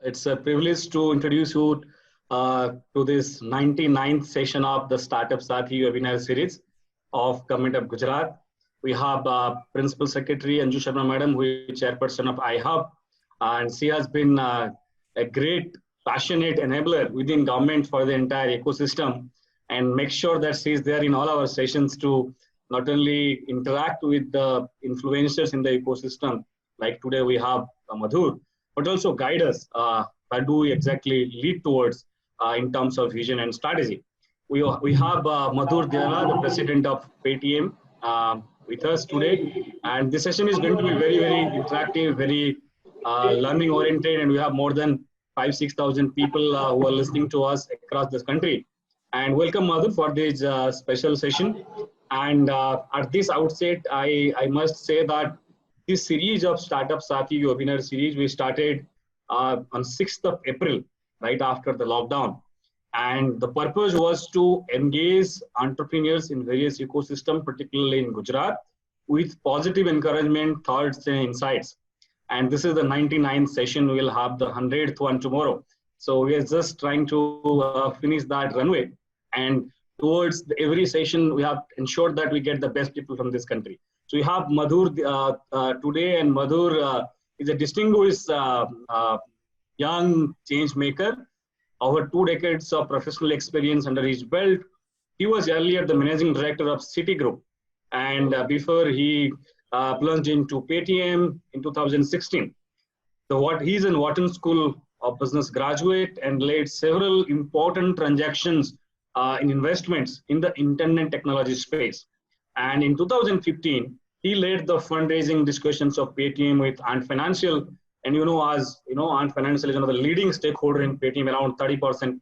It's a privilege to introduce you to this 99th session of the Startup Sathi Webinar Series of Government of Gujarat. We have Principal Secretary Anju Sharma Madam, who is Chairperson of iHub, and she has been a great, passionate enabler within government for the entire ecosystem, and make sure that she is there in all our sessions to not only interact with the influencers in the ecosystem, like today we have Madhur, but also guide us what do we exactly lead towards in terms of vision and strategy. We have Madhur Deora, the president of Paytm, with us today, and this session is going to be very, very interactive, very learning oriented, and we have more than 5,000-6,000 people who are listening to us across this country. And welcome, Madhur, for this special session. And at this outset, I must say that this series of Startup Sathi Webinar Series, we started on 6th of April, right after the lockdown. And the purpose was to engage entrepreneurs in various ecosystems, particularly in Gujarat, with positive encouragement, thoughts, and insights. And this is the 99th session. We will have the 100th one tomorrow. So we are just trying to finish that runway. And towards every session, we have ensured that we get the best people from this country. So we have Madhur today, and Madhur is a distinguished young change maker. Over 2 decades of professional experience under his belt. He was earlier the managing director of Citigroup, and before he plunged into Paytm in 2016. So he's in Wharton School of Business graduate and led several important transactions in investments in the internet technology space. And in 2015, he led the fundraising discussions of Paytm with Ant Financial. And Ant Financial is one of the leading stakeholder in Paytm, around 30%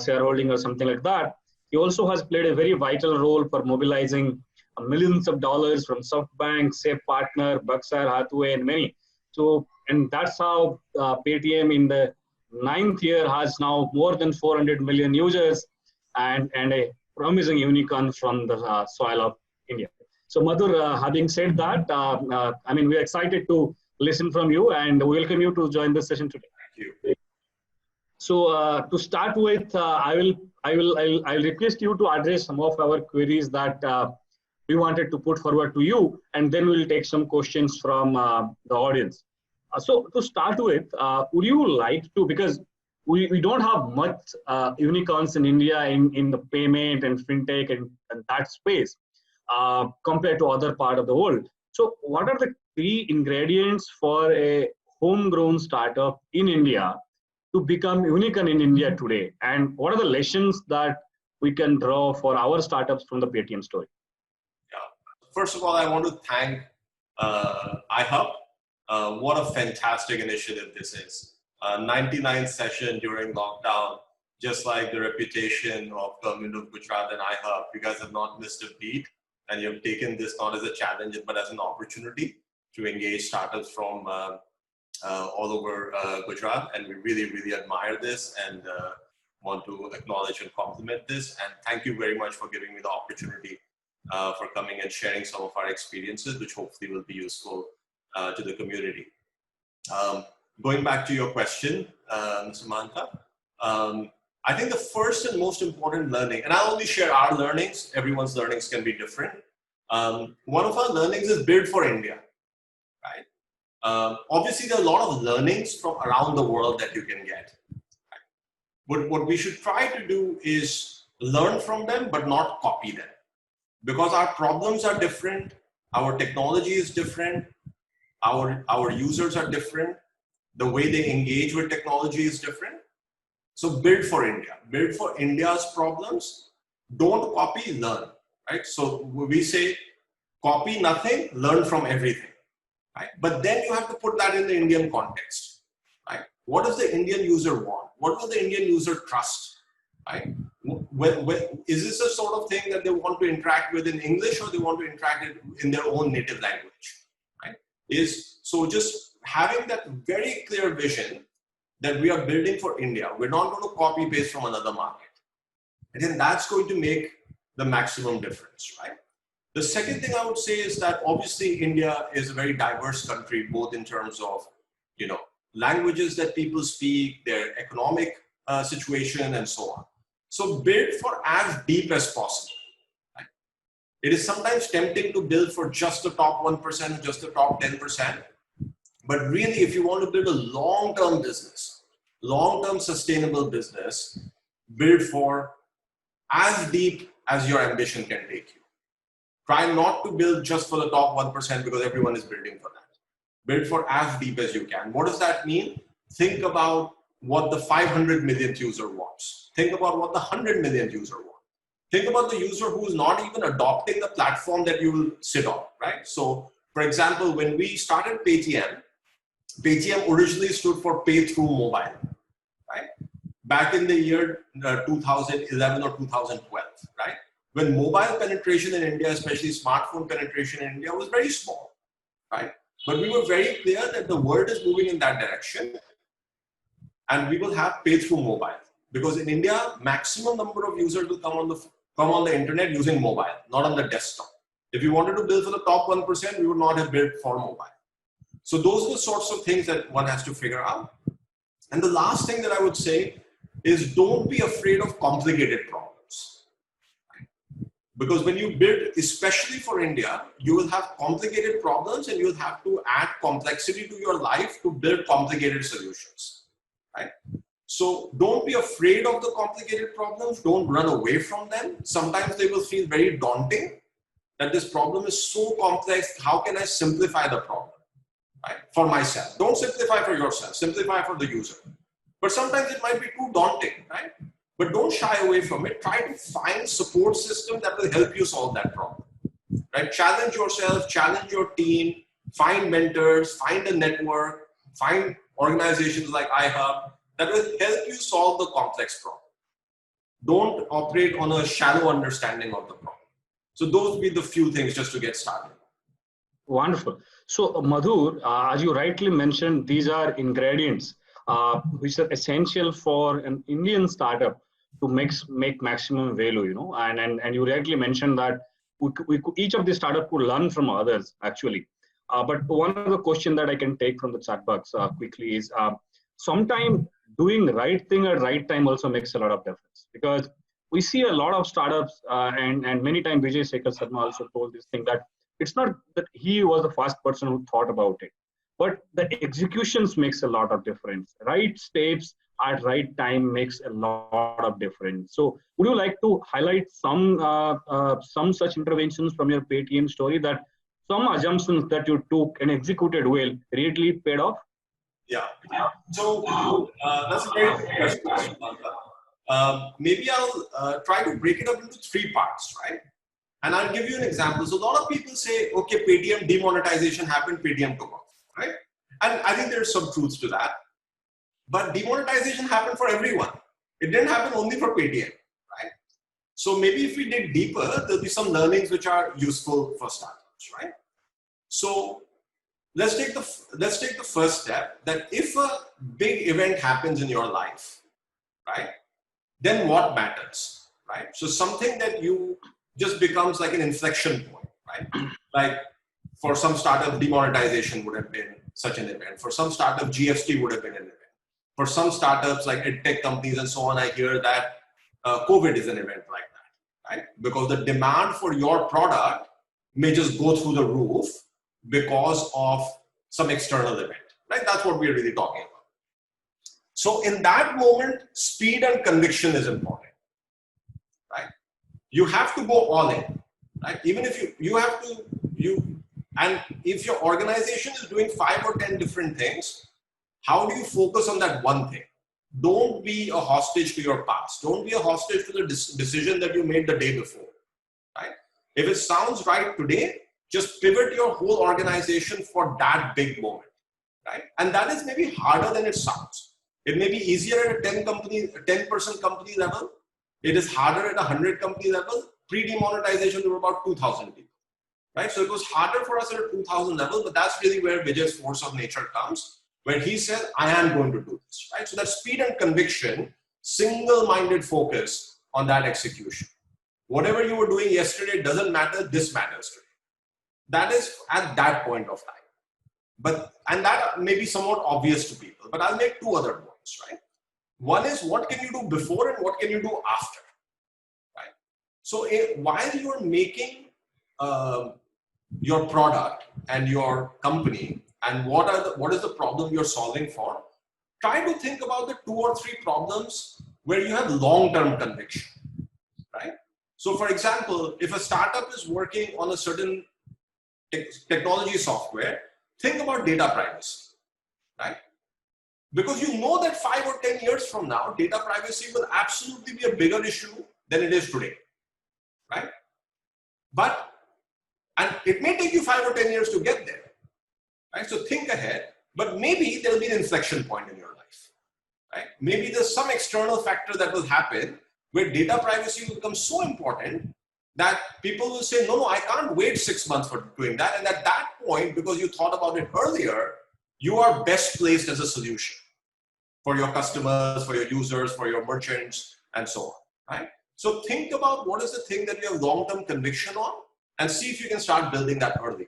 shareholding or something like that. He also has played a very vital role for mobilizing millions of dollars from SoftBank, Safe Partner, Berkshire Hathaway, and many. So, and that's how Paytm in the 9th year has now more than 400 million users and a promising unicorn from the soil of India. So Madhur, having said that, we're excited to listen from you and welcome you to join this session today. Thank you. So to start with, I'll request you to address some of our queries that we wanted to put forward to you, and then we'll take some questions from the audience. So to start with, would you like to, because we don't have much unicorns in India in the payment and fintech and that space compared to other part of the world. So what are the key ingredients for a homegrown startup in India to become unicorn in India today? And what are the lessons that we can draw for our startups from the Paytm story? Yeah. First of all, I want to thank iHub. What a fantastic initiative this is. 99th session during lockdown, just like the reputation of Government of Gujarat and iHub. You guys have not missed a beat, and you have taken this not as a challenge, but as an opportunity to engage startups from all over Gujarat. And we really, really admire this and want to acknowledge and compliment this. And thank you very much for giving me the opportunity for coming and sharing some of our experiences, which hopefully will be useful to the community. Going back to your question, Mr. Mahanta, I think the first and most important learning, and I'll only share our learnings, everyone's learnings can be different. One of our learnings is build for India, right? Obviously, there are a lot of learnings from around the world that you can get. Right? What we should try to do is learn from them, but not copy them. Because our problems are different, our technology is different, our users are different, the way they engage with technology is different. So build for India, build for India's problems, don't copy, learn, right? So we say, copy nothing, learn from everything, right? But then you have to put that in the Indian context, right? What does the Indian user want? What will the Indian user trust, right? Is this a sort of thing that they want to interact with in English, or they want to interact in their own native language, right? So just having that very clear vision that we are building for India. We're not going to copy paste from another market. And then that's going to make the maximum difference, right? The second thing I would say is that obviously India is a very diverse country, both in terms of, languages that people speak, their economic situation, and so on. So build for as deep as possible. Right? It is sometimes tempting to build for just the top 1%, just the top 10%. But really, if you want to build a long-term business, long-term sustainable business, build for as deep as your ambition can take you. Try not to build just for the top 1% because everyone is building for that. Build for as deep as you can. What does that mean? Think about what the 500 millionth user wants. Think about what the 100 millionth user wants. Think about the user who is not even adopting the platform that you will sit on, right? So, for example, when we started Paytm, Paytm originally stood for Pay Through Mobile, right? Back in the year 2011 or 2012, right? When mobile penetration in India, especially smartphone penetration in India, was very small, right? But we were very clear that the world is moving in that direction and we will have Pay Through Mobile. Because in India, maximum number of users will come on the internet using mobile, not on the desktop. If you wanted to build for the top 1%, we would not have built for mobile. So those are the sorts of things that one has to figure out. And the last thing that I would say is don't be afraid of complicated problems. Because when you build, especially for India, you will have complicated problems and you'll have to add complexity to your life to build complicated solutions, right? So don't be afraid of the complicated problems. Don't run away from them. Sometimes they will feel very daunting that this problem is so complex. How can I simplify the problem, right? For myself. Don't simplify for yourself. Simplify for the user. But sometimes it might be too daunting, right? But don't shy away from it. Try to find support system that will help you solve that problem, right? Challenge yourself, challenge your team, find mentors, find a network, find organizations like iHub that will help you solve the complex problem. Don't operate on a shallow understanding of the problem. So those would be the few things just to get started. Wonderful. So Madhur, as you rightly mentioned, these are ingredients which are essential for an Indian startup to make maximum value, you know, and you rightly mentioned that each of the startup could learn from others actually. But one of the question that I can take from the chat box quickly is sometimes doing right thing at right time also makes a lot of difference, because we see a lot of startups and many times Vijay Sekhar Sharma also told this thing that it's not that he was the first person who thought about it, but the executions makes a lot of difference. Right steps at right time makes a lot of difference. So would you like to highlight some such interventions from your Paytm story, that some assumptions that you took and executed well really paid off? Yeah. So that's a very good question. Maybe I'll try to break it up into 3 parts, right? And I'll give you an example. So a lot of people say, okay, Paytm demonetization happened, Paytm took off, right? And I think there's some truths to that. But demonetization happened for everyone. It didn't happen only for Paytm, right? So maybe if we dig deeper, there'll be some learnings which are useful for startups, right? So let's take the first step, that if a big event happens in your life, right, then what matters, right? So something that you just becomes like an inflection point, right? Like for some startup, demonetization would have been such an event. For some startup, GST would have been an event. For some startups like tech companies and so on, I hear that COVID is an event like that, right? Because the demand for your product may just go through the roof because of some external event, right? That's what we're really talking about. So in that moment, speed and conviction is important, right? You have to go all in, right? Even if and if your organization is doing 5 or 10 different things, how do you focus on that one thing? Don't be a hostage to your past. Don't be a hostage to the decision that you made the day before, right? If it sounds right today, just pivot your whole organization for that big moment, right? And that is maybe harder than it sounds. It may be easier at a 10-person company level. It is harder at a 100 company level. Pre-demonetization, there were about 2,000 people, right? So it was harder for us at a 2,000 level, but that's really where Vijay's force of nature comes, where he said, I am going to do this, right? So that speed and conviction, single-minded focus on that execution. Whatever you were doing yesterday doesn't matter, this matters today. That is at that point of time. And that may be somewhat obvious to people, but I'll make two other points, right? One is what can you do before and what can you do after, right? So while you're making your product and your company and what is the problem you're solving for, try to think about the 2 or 3 problems where you have long-term conviction, right? So for example, if a startup is working on a certain technology software, think about data privacy, right? Because you know that 5 or 10 years from now, data privacy will absolutely be a bigger issue than it is today, right? And it may take you 5 or 10 years to get there, right? So think ahead, but maybe there'll be an inflection point in your life, right? Maybe there's some external factor that will happen where data privacy will become so important that people will say, no, I can't wait 6 months for doing that. And at that point, because you thought about it earlier, you are best placed as a solution for your customers, for your users, for your merchants, and so on, right? So think about what is the thing that you have long-term conviction on and see if you can start building that early.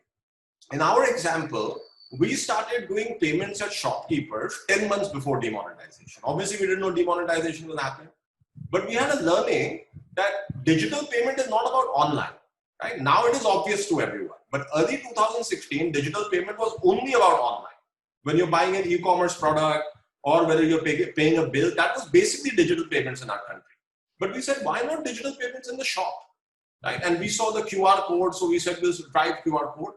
In our example, we started doing payments at shopkeepers 10 months before demonetization. Obviously, we didn't know demonetization will happen, but we had a learning that digital payment is not about online, right? Now it is obvious to everyone, but early 2016, digital payment was only about online. When you're buying an e-commerce product or whether you're paying a bill, that was basically digital payments in our country. But we said, why not digital payments in the shop, right? And we saw the QR code, so we said, we'll drive QR code.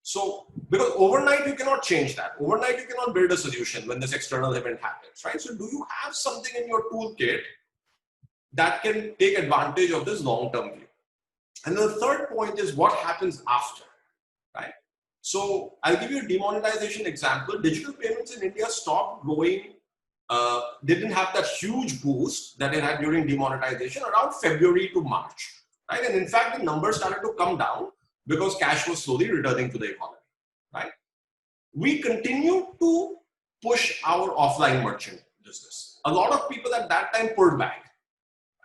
So, because overnight you cannot change that. Overnight you cannot build a solution when this external event happens, right? So do you have something in your toolkit that can take advantage of this long-term view? And the third point is what happens after, right? So I'll give you a demonetization example. Digital payments in India stopped growing. They didn't have that huge boost that it had during demonetization around February to March, right? And in fact, the numbers started to come down because cash was slowly returning to the economy, right? We continue to push our offline merchant business. A lot of people at that time pulled back,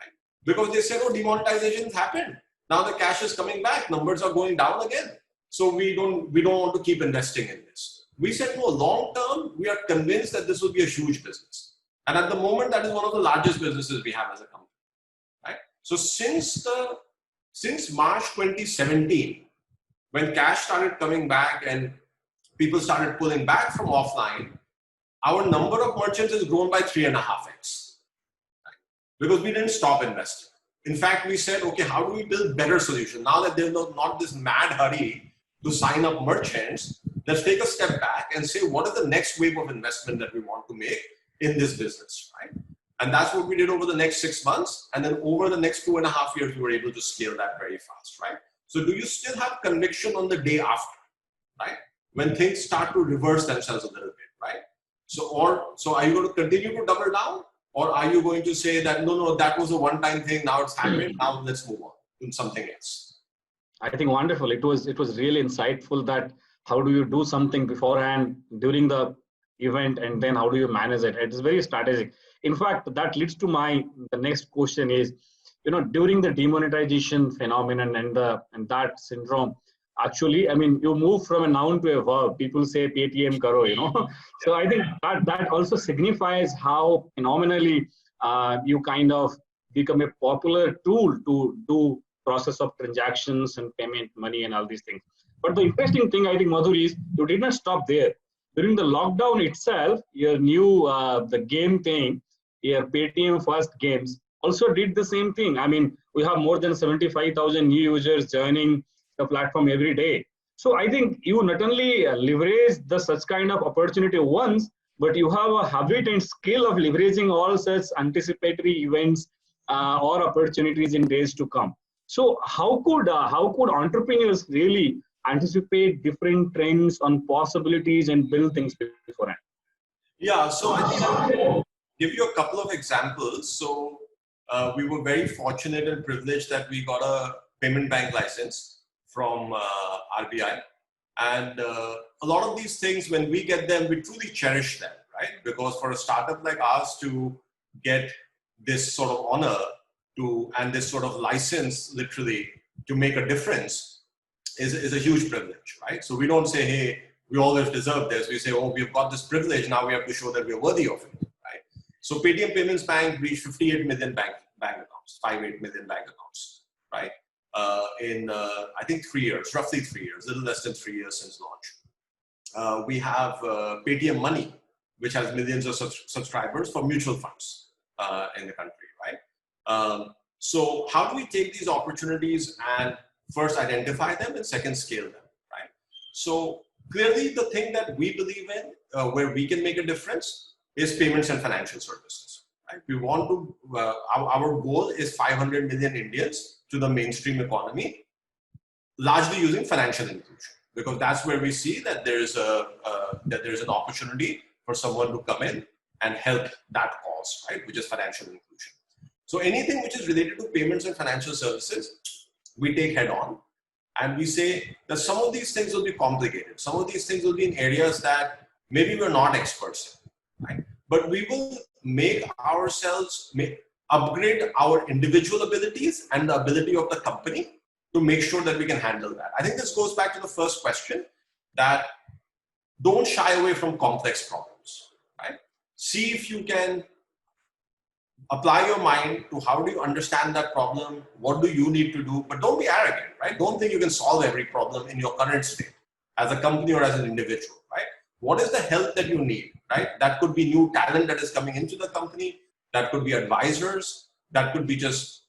right? Because they said, oh, demonetization happened. Now the cash is coming back, numbers are going down again. So we don't want to keep investing in this. We said, no, long term, we are convinced that this will be a huge business. And at the moment, that is one of the largest businesses we have as a company, right? So since March 2017, when cash started coming back and people started pulling back from offline, our number of merchants has grown by 3.5x, right? Because we didn't stop investing. In fact, we said, okay, how do we build better solutions? Now that there's not this mad hurry to sign up merchants, let's take a step back and say, what is the next wave of investment that we want to make in this business, right? And that's what we did over the next 6 months. And then over the next 2.5 years, we were able to scale that very fast, right? So do you still have conviction on the day after, right? When things start to reverse themselves a little bit, right? So are you going to continue to double down? Or are you going to say that, no, that was a one-time thing, now it's happened, now let's move on to something else? I think wonderful. It was really insightful that how do you do something beforehand during the event and then how do you manage it? It is very strategic. In fact, that leads to the next question is, during the demonetization phenomenon and that syndrome, actually, I mean, you move from a noun to a verb. People say Paytm karo, So I think that also signifies how phenomenally you kind of become a popular tool to do process of transactions and payment, money and all these things. But the interesting thing, I think, Madhur, is you did not stop there. During the lockdown itself, your new, the game thing, your Paytm first games also did the same thing. I mean, we have more than 75,000 new users joining the platform every day. So I think you not only leverage such kind of opportunity once, but you have a habit and skill of leveraging all such anticipatory events or opportunities in days to come. So how could entrepreneurs really anticipate different trends on possibilities and build things beforehand? Yeah, so I think I'll give you a couple of examples. So we were very fortunate and privileged that we got a payment bank license from RBI. And a lot of these things, when we get them, we truly cherish them, right? Because for a startup like ours to get this sort of honor and this sort of license, literally, to make a difference is a huge privilege, right? So we don't say, hey, we always deserve this. We say, oh, we've got this privilege, now we have to show that we're worthy of it, right? So Paytm Payments Bank reached 58 million bank accounts, 58 million bank accounts, right? In I think 3 years, roughly 3 years, a little less than 3 years since launch. We have Paytm Money, which has millions of subscribers for mutual funds in the country, right? So how do we take these opportunities and first identify them and second scale them, right? So clearly the thing that we believe in, where we can make a difference, is payments and financial services, right? We want to, our goal is 500 million Indians to the mainstream economy, largely using financial inclusion, because that's where we see that there's an opportunity for someone to come in and help that cause, right? Which is financial inclusion. So anything which is related to payments and financial services, we take head on, and we say that some of these things will be complicated. Some of these things will be in areas that maybe we're not experts in, right? But we will make ourselves, upgrade our individual abilities and the ability of the company to make sure that we can handle that. I think this goes back to the first question, that don't shy away from complex problems, right? See if you can apply your mind to how do you understand that problem, what do you need to do, but don't be arrogant, right? Don't think you can solve every problem in your current state as a company or as an individual, right? What is the help that you need, right? That could be new talent that is coming into the company, that could be advisors, that could be just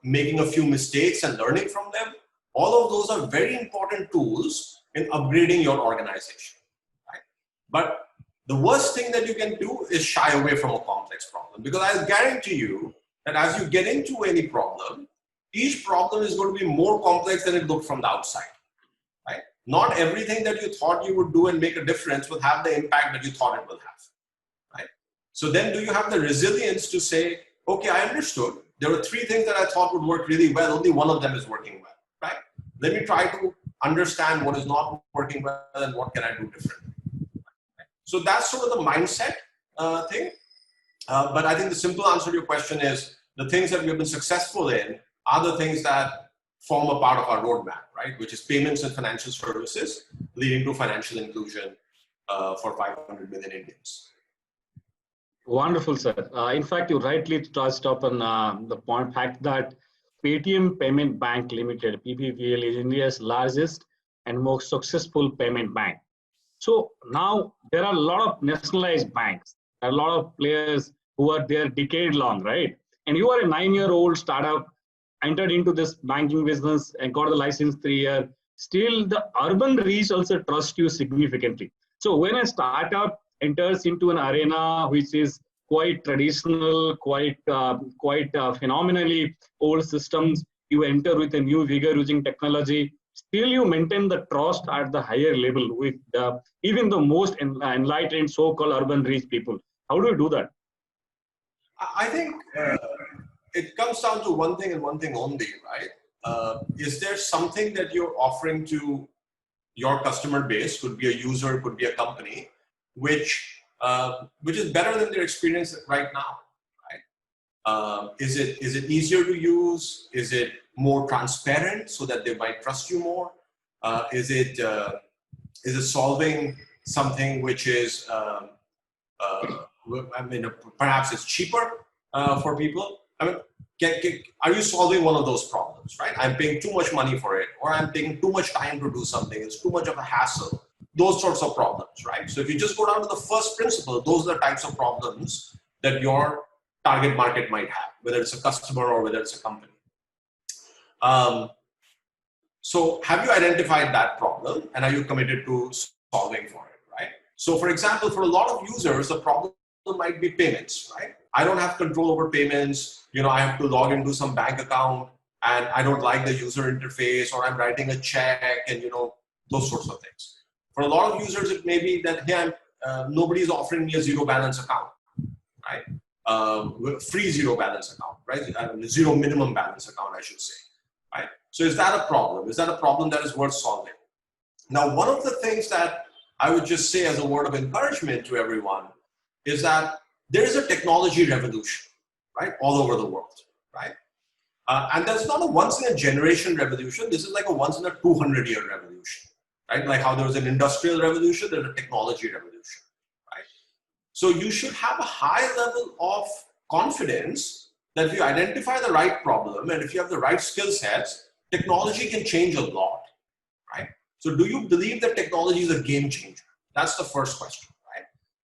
making a few mistakes and learning from them. All of those are very important tools in upgrading your organization, right? But the worst thing that you can do is shy away from a complex problem, because I guarantee you that as you get into any problem, each problem is going to be more complex than it looked from the outside, right? Not everything that you thought you would do and make a difference will have the impact that you thought it will have, right? So then do you have the resilience to say, okay, I understood. There were 3 things that I thought would work really well. Only one of them is working well, right? Let me try to understand what is not working well and what can I do differently. So that's sort of the mindset thing. But I think the simple answer to your question is the things that we have been successful in are the things that form a part of our roadmap, right? Which is payments and financial services leading to financial inclusion for 500 million Indians. Wonderful, sir. In fact, you rightly touched upon the fact that Paytm Payment Bank Limited, PPPL, is India's largest and most successful payment bank. So now there are a lot of nationalized banks, a lot of players who are there decade long, right? And you are a 9-year-old startup, entered into this banking business and got the license 3 years. Still, the urban reach also trusts you significantly. So when a startup enters into an arena which is quite traditional, quite phenomenally old systems, you enter with a new vigor using technology. Still, you maintain the trust at the higher level with even the most enlightened so-called urban rich people. How do you do that? I think it comes down to one thing and one thing only, right? Is there something that you're offering to your customer base, could be a user, could be a company, which is better than their experience right now, right? Is it easier to use? Is it more transparent so that they might trust you more? Is it solving something which is, perhaps it's cheaper for people? I mean, are you solving one of those problems, right? I'm paying too much money for it, or I'm taking too much time to do something. It's too much of a hassle. Those sorts of problems, right? So if you just go down to the first principle, those are the types of problems that your target market might have, whether it's a customer or whether it's a company. So have you identified that problem, and are you committed to solving for it, right? So for example, for a lot of users, the problem might be payments, right? I don't have control over payments. I have to log into some bank account and I don't like the user interface, or I'm writing a check and, those sorts of things. For a lot of users, it may be that, hey, nobody is offering me a zero balance account, right? Free zero balance account, right? Zero minimum balance account, I should say, right? So is that a problem? Is that a problem that is worth solving? Now, one of the things that I would just say as a word of encouragement to everyone is that there is a technology revolution, right? All over the world, right? And that's not a once in a generation revolution. This is like a once in a 200-year revolution, right? Like how there was an industrial revolution, there's a technology revolution, right? So you should have a high level of confidence that if you identify the right problem and if you have the right skill sets, technology can change a lot, right? So do you believe that technology is a game changer? That's the first question, right?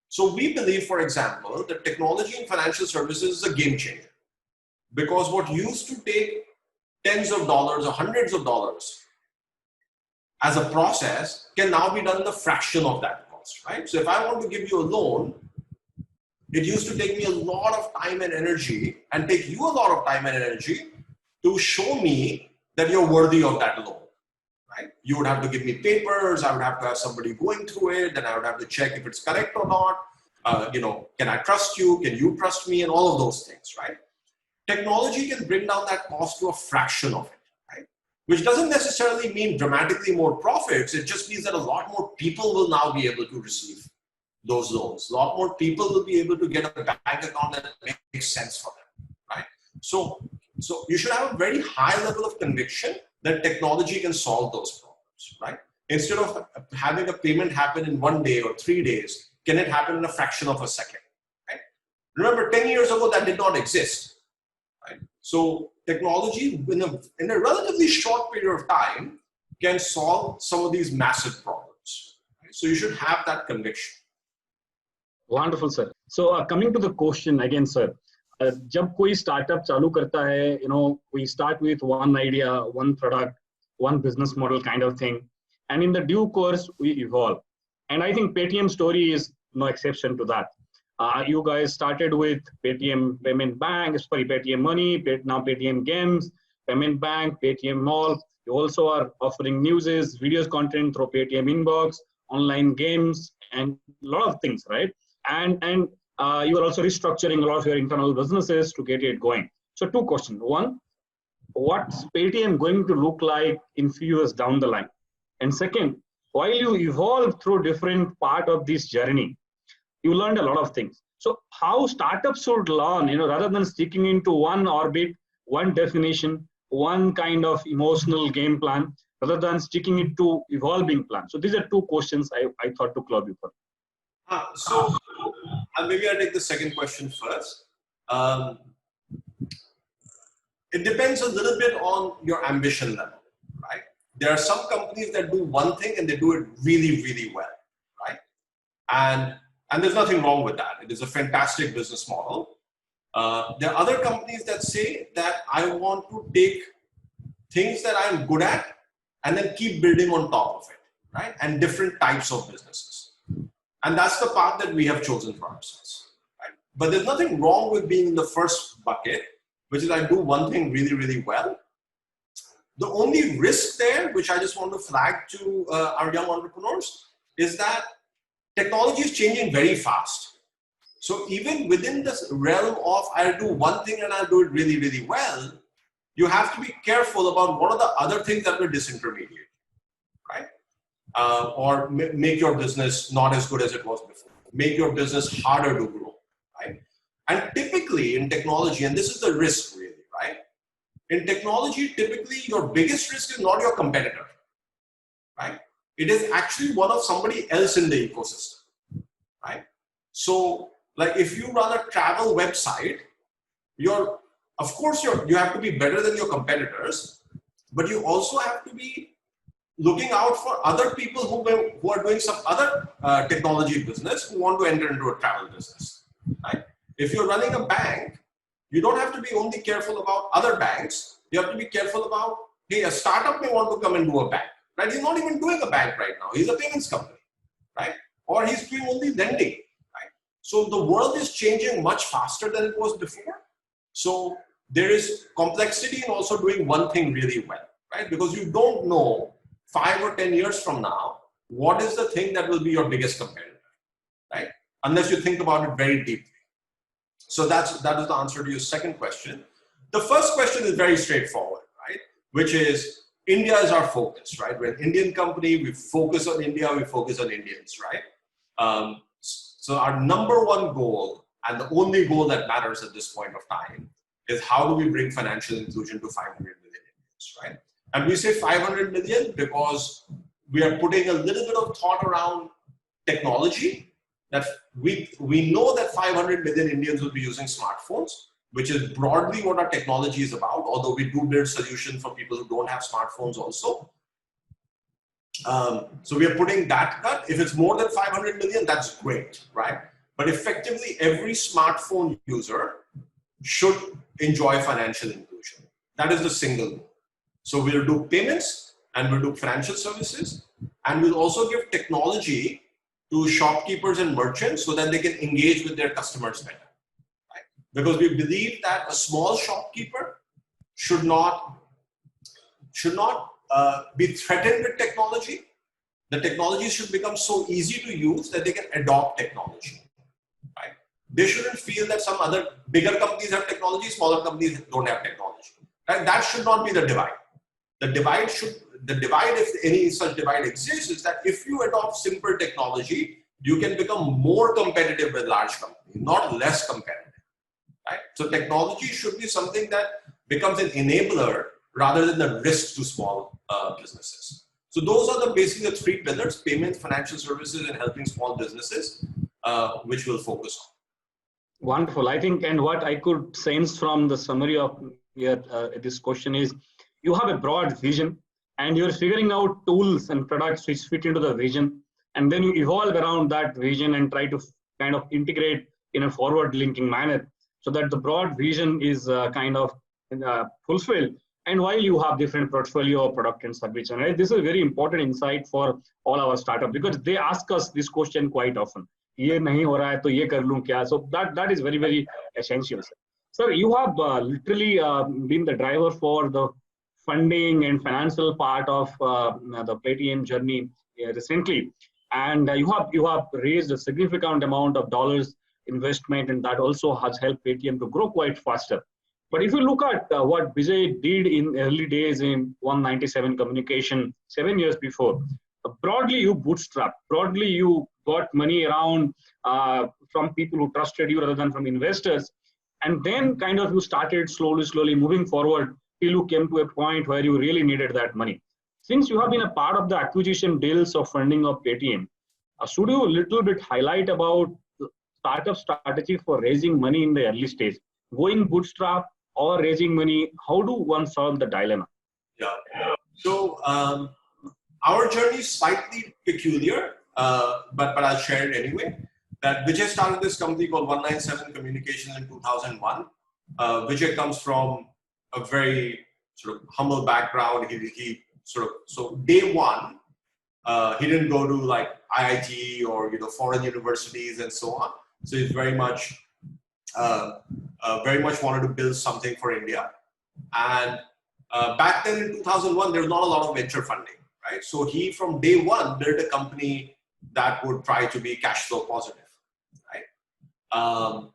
So we believe, for example, that technology in financial services is a game changer, because what used to take tens of dollars or hundreds of dollars as a process can now be done in a fraction of that cost, right? So if I want to give you a loan, it used to take me a lot of time and energy, and take you a lot of time and energy to show me that you're worthy of that loan, right? You would have to give me papers, I would have to have somebody going through it, then I would have to check if it's correct or not. Can I trust you? Can you trust me? And all of those things, right? Technology can bring down that cost to a fraction of it, right? Which doesn't necessarily mean dramatically more profits. It just means that a lot more people will now be able to receive those loans. A lot more people will be able to get a bank account that makes sense for them, right? So you should have a very high level of conviction that technology can solve those problems, right? Instead of having a payment happen in 1 day or 3 days, can it happen in a fraction of a second, right? Remember, 10 years ago, that did not exist, right? So technology in a relatively short period of time can solve some of these massive problems, right? So you should have that conviction. Wonderful, sir. So coming to the question again, sir, जब कोई startup चालू करता है, we start with one idea, one product, one business model kind of thing, and in the due course we evolve. And I think Paytm story is no exception to that. You guys started with Paytm Payment Bank, Paytm Money, now Paytm Games, Payment Bank, Paytm Mall. You also are offering newses, videos, content through Paytm Inbox, online games, and a lot of things, right? And you are also restructuring a lot of your internal businesses to get it going. So 2 questions. One, what's Paytm going to look like in few years down the line? And second, while you evolve through different part of this journey, you learned a lot of things. So how startups should learn, rather than sticking into one orbit, one definition, one kind of emotional game plan, rather than sticking it to evolving plan. So these are 2 questions I thought to club you for. So maybe I'll take the second question first. It depends a little bit on your ambition level, right? There are some companies that do one thing and they do it really, really well, right? And there's nothing wrong with that. It is a fantastic business model. There are other companies that say that I want to take things that I'm good at and then keep building on top of it, right? And different types of businesses. And that's the path that we have chosen for ourselves, right? But there's nothing wrong with being in the first bucket, which is I do one thing really, really well. The only risk there, which I just want to flag to our young entrepreneurs, is that technology is changing very fast. So even within this realm of I'll do one thing and I'll do it really, really well, you have to be careful about what are the other things that will disintermediate, right? Or make your business not as good as it was before. Make your business harder to grow, right? And typically in technology, and this is the risk really, right? In technology, typically your biggest risk is not your competitor, right? It is actually one of somebody else in the ecosystem, right? So like if you run a travel website, of course you have to be better than your competitors, but you also have to be looking out for other people who are doing some other technology business who want to enter into a travel business, right? If you're running a bank, you don't have to be only careful about other banks. You have to be careful about, hey, a startup may want to come and do a bank, right? He's not even doing a bank right now. He's a payments company, right? Or he's doing only lending, right? So the world is changing much faster than it was before. So there is complexity in also doing one thing really well, right? Because you don't know 5 or 10 years from now, what is the thing that will be your biggest competitor, right? Unless you think about it very deeply. So that is the answer to your second question. The first question is very straightforward, right? Which is India is our focus, right? We're an Indian company. We focus on India. We focus on Indians, right? So our number one goal and the only goal that matters at this point of time is how do we bring financial inclusion to 500 million Indians, right? And we say 500 million because we are putting a little bit of thought around technology. That we know that 500 million Indians will be using smartphones, which is broadly what our technology is about, although we do build solutions for people who don't have smartphones also. So we are putting that cut. If it's more than 500 million, that's great, right? But effectively, every smartphone user should enjoy financial inclusion. That is the single goal. So we'll do payments and we'll do financial services, and we'll also give technology to shopkeepers and merchants so that they can engage with their customers better. Right? Because we believe that a small shopkeeper should not be threatened with technology. The technology should become so easy to use that they can adopt technology. Right? They shouldn't feel that some other bigger companies have technology, smaller companies don't have technology. Right? That should not be the divide. The divide, if any such divide exists, is that if you adopt simple technology, you can become more competitive with large companies, not less competitive. Right? So technology should be something that becomes an enabler rather than the risk to small businesses. So those are basically the three pillars: payments, financial services, and helping small businesses, which we'll focus on. Wonderful. I think, and what I could sense from the summary of this question is, you have a broad vision and you're figuring out tools and products which fit into the vision, and then you evolve around that vision and try to kind of integrate in a forward linking manner so that the broad vision is kind of fulfilled. And while you have different portfolio of product and service, and right, this is a very important insight for all our startups, because they ask us this question quite often. ये नहीं हो रहा है तो ये कर लूं क्या? So that is very, very essential. Sir, you have literally been the driver for the funding and financial part of the Paytm journey recently, and you have raised a significant amount of dollars investment, and that also has helped Paytm to grow quite faster. But if you look at what Vijay did in early days in 197 Communication 7 years before, broadly you bootstrap, broadly you got money around from people who trusted you rather than from investors, and then kind of you started slowly moving forward till you came to a point where you really needed that money. Since you have been a part of the acquisition deals of funding of Paytm, should you a little bit highlight about the startup strategy for raising money in the early stage, going bootstrap or raising money? How do one solve the dilemma? Yeah. So our journey is slightly peculiar, but I'll share it anyway. That Vijay started this company called 197 Communications in 2001. Vijay comes from a very sort of humble background. So day one, he didn't go to like IIT or foreign universities and so on. So he's very much wanted to build something for India. And back then in 2001, there was not a lot of venture funding, right? So he from day one built a company that would try to be cash flow positive, right?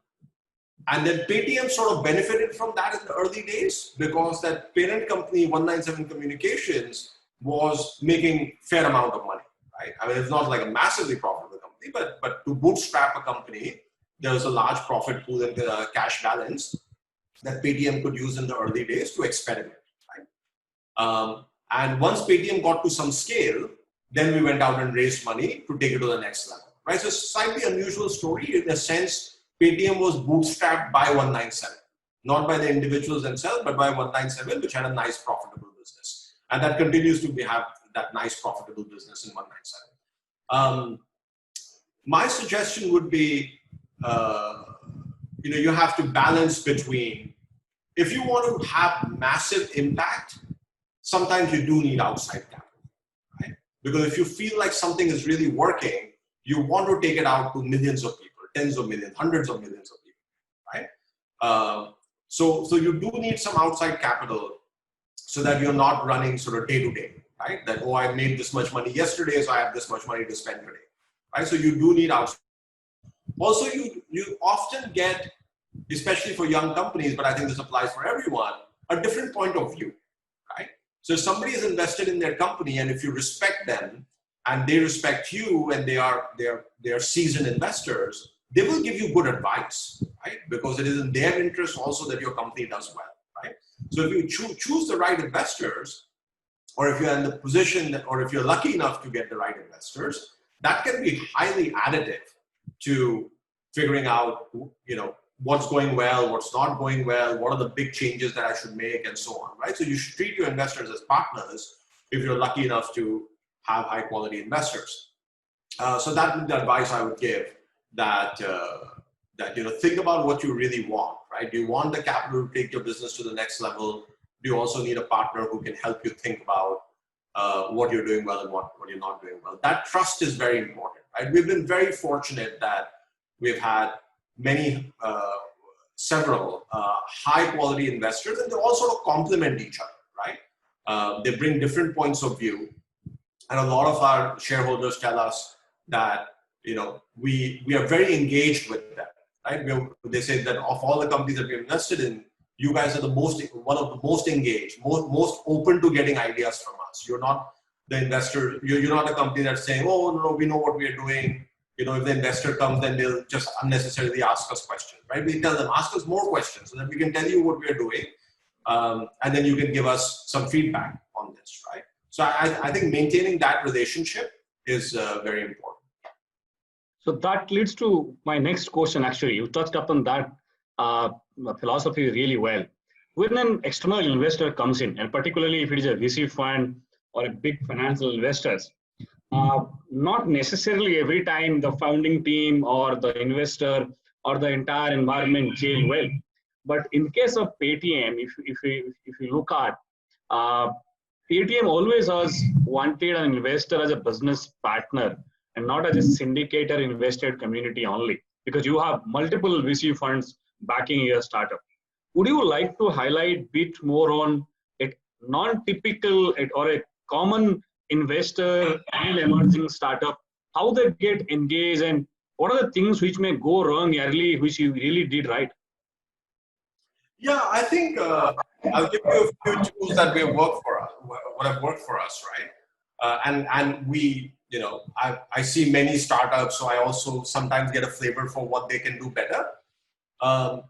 And then Paytm sort of benefited from that in the early days, because that parent company, 197 Communications, was making fair amount of money, right? I mean, it's not like a massively profitable company, but to bootstrap a company, there was a large profit pool and cash balance that Paytm could use in the early days to experiment, right? And once Paytm got to some scale, then we went out and raised money to take it to the next level, right? So it's a slightly unusual story. In a sense, Paytm was bootstrapped by 197, not by the individuals themselves, but by 197, which had a nice profitable business. And that continues to have that nice profitable business in 197. My suggestion would be, you have to balance between, if you want to have massive impact, sometimes you do need outside capital, right? Because if you feel like something is really working, you want to take it out to millions of people, tens of millions, hundreds of millions of people, right? So you do need some outside capital so that you're not running sort of day to day, right? That, oh, I made this much money yesterday, so I have this much money to spend today, right? So you do need outside. Also, you often get, especially for young companies, but I think this applies for everyone, a different point of view, right? So if somebody is invested in their company, and if you respect them and they respect you, and they are seasoned investors, they will give you good advice, right? Because it is in their interest also that your company does well, right? So if you choose the right investors, or if you're in the position that, or if you're lucky enough to get the right investors, that can be highly additive to figuring out, what's going well, what's not going well, what are the big changes that I should make, and so on, right? So you should treat your investors as partners if you're lucky enough to have high quality investors. So that would be the advice I would give, that think about what you really want, right? Do you want the capital to take your business to the next level? Do you also need a partner who can help you think about what you're doing well and what you're not doing well? That trust is very important, right? We've been very fortunate that we've had several high quality investors, and they all sort of complement each other, right? They bring different points of view. And a lot of our shareholders tell us that, we are very engaged with them, right? They say that of all the companies that we invested in, you guys are one of the most engaged, most open to getting ideas from us. You're not the investor, you're not a company that's saying, oh, no, we know what we are doing. If the investor comes, then they'll just unnecessarily ask us questions, right? We tell them, ask us more questions so that we can tell you what we are doing. And then you can give us some feedback on this, right? So I think maintaining that relationship is very important. So that leads to my next question, actually. You touched upon that philosophy really well. When an external investor comes in, and particularly if it is a VC fund or a big financial investors, not necessarily every time the founding team or the investor or the entire environment gel well. But in case of Paytm, if you look at, Paytm always has wanted an investor as a business partner and not as a syndicator invested community only, because you have multiple VC funds backing your startup. Would you like to highlight a bit more on a non-typical or a common investor and emerging startup, how they get engaged, and what are the things which may go wrong early, which you really did right? Yeah, I think I'll give you a few tools that have worked for us, what have worked for us, right? And we, I see many startups, so I also sometimes get a flavor for what they can do better. I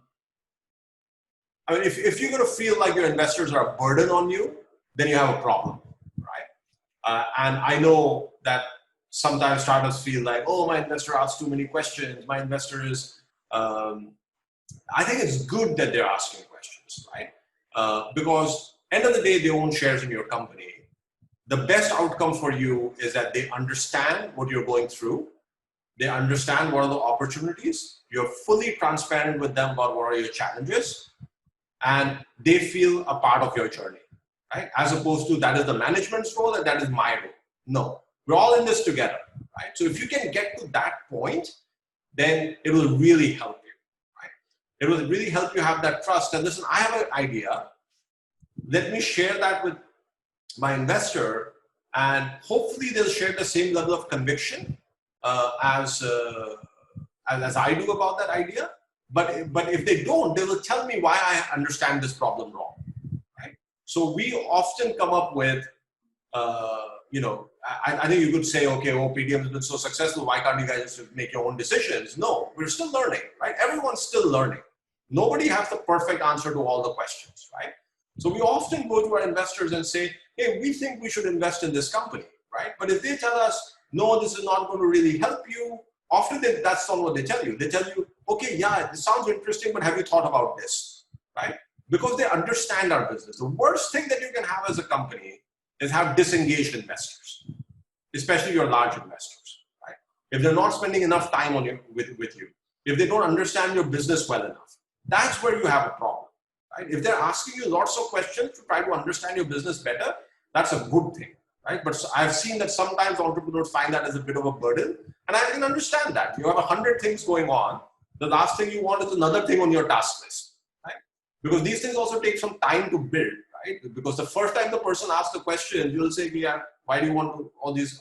mean, if you're going to feel like your investors are a burden on you, then you have a problem, right? And I know that sometimes startups feel like, oh, my investor asks too many questions. My investor is, I think it's good that they're asking questions, right? Because end of the day, they own shares in your company. The best outcome for you is that they understand what you're going through. They understand what are the opportunities. You're fully transparent with them about what are your challenges, and they feel a part of your journey, right? As opposed to that is the management's role and that is my role. No, we're all in this together, right? So if you can get to that point, then it will really help you, right? It will really help you have that trust. And listen, I have an idea. Let me share that with my investor, and hopefully they'll share the same level of conviction as I do about that idea. But if they don't, they will tell me why I understand this problem wrong, right? So we often come up with, I think you could say, okay, Paytm has been so successful, why can't you guys just make your own decisions? No, we're still learning, right? Everyone's still learning. Nobody has the perfect answer to all the questions, right? So we often go to our investors and say, hey, we think we should invest in this company, right? But if they tell us, no, this is not going to really help you, often that's not what they tell you. They tell you, okay, yeah, this sounds interesting, but have you thought about this, right? Because they understand our business. The worst thing that you can have as a company is have disengaged investors, especially your large investors, right? If they're not spending enough time on you, with you, if they don't understand your business well enough, that's where you have a problem, right? If they're asking you lots of questions to try to understand your business better, that's a good thing, right? But I've seen that sometimes entrepreneurs find that as a bit of a burden, and I can understand that. You have 100 things going on. The last thing you want is another thing on your task list, right? Because these things also take some time to build, right? Because the first time the person asks the question, you'll say, yeah, why do you want all these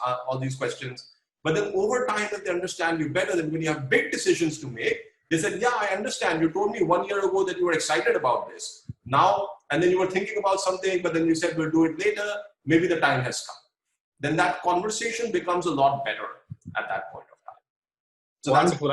questions? But then over time, that they understand you better, then when you have big decisions to make, they said, yeah, I understand. You told me 1 year ago that you were excited about this. Now, and then you were thinking about something, but then you said, we'll do it later. Maybe the time has come. Then that conversation becomes a lot better at that point of time. So wonderful.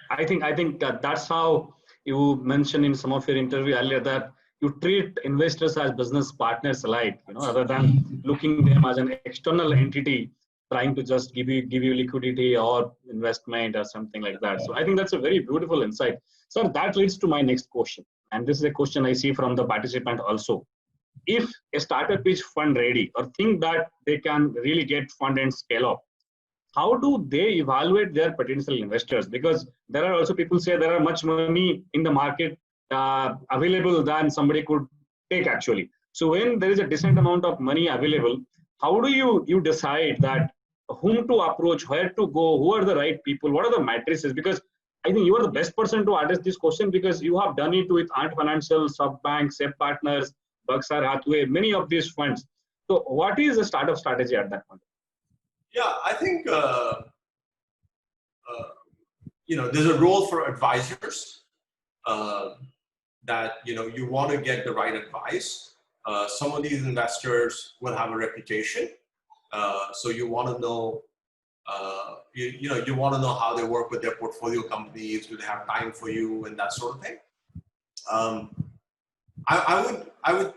I think that's how you mentioned in some of your interview earlier that you treat investors as business partners alike, other than looking them as an external entity trying to just give you liquidity or investment or something like that. So I think that's a very beautiful insight. So that leads to my next question. And this is a question I see from the participant also. If a startup is fund ready or think that they can really get fund and scale up, how do they evaluate their potential investors? Because there are also people say there are much money in the market available than somebody could take actually. So when there is a decent amount of money available, how do you decide that whom to approach, where to go, who are the right people, what are the matrices? Because I think you are the best person to address this question because you have done it with Ant Financial, SoftBank, SEP Partners, Berkshire Hathaway, many of these funds. So what is the startup strategy at that point? Yeah, I think there's a role for advisors that you want to get the right advice. Some of these investors will have a reputation, so you want to know. You want to know how they work with their portfolio companies. Do they have time for you and that sort of thing? I would.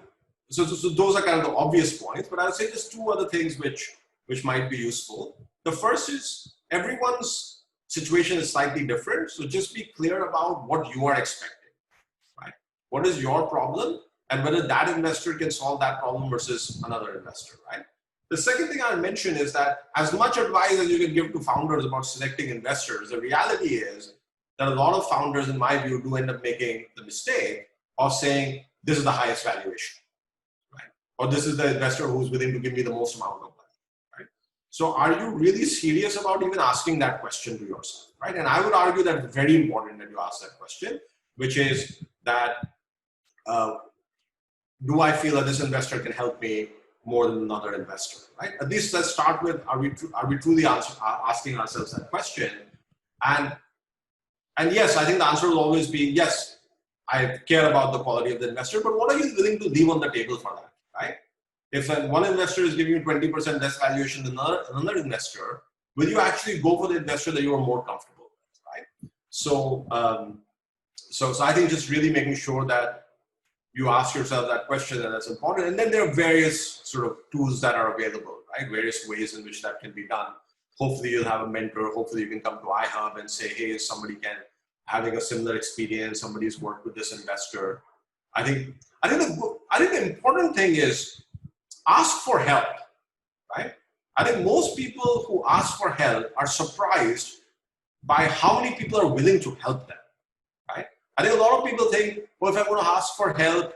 So those are kind of the obvious points, but I would say just two other things which might be useful. The first is everyone's situation is slightly different, so just be clear about what you are expecting, right? What is your problem, and whether that investor can solve that problem versus another investor, right? The second thing I'll mention is that as much advice as you can give to founders about selecting investors, the reality is that a lot of founders, in my view, do end up making the mistake of saying, this is the highest valuation, right? Or this is the investor who's willing to give me the most amount of money, right? So are you really serious about even asking that question to yourself, right? And I would argue that it's very important that you ask that question, which is that, do I feel that this investor can help me more than another investor, right? At least let's start with, are we truly asking ourselves that question? And yes, I think the answer will always be, yes, I care about the quality of the investor, but what are you willing to leave on the table for that, right? If one investor is giving you 20% less valuation than another investor, will you actually go for the investor that you are more comfortable with, right? So, so I think just really making sure that you ask yourself that question, and that's important. And then there are various sort of tools that are available, right? Various ways in which that can be done. Hopefully you'll have a mentor. Hopefully you can come to iHub and say, hey, somebody having a similar experience, somebody's worked with this investor. I think the important thing is ask for help, right? I think most people who ask for help are surprised by how many people are willing to help them, right? I think a lot of people think, well, if I'm going to ask for help,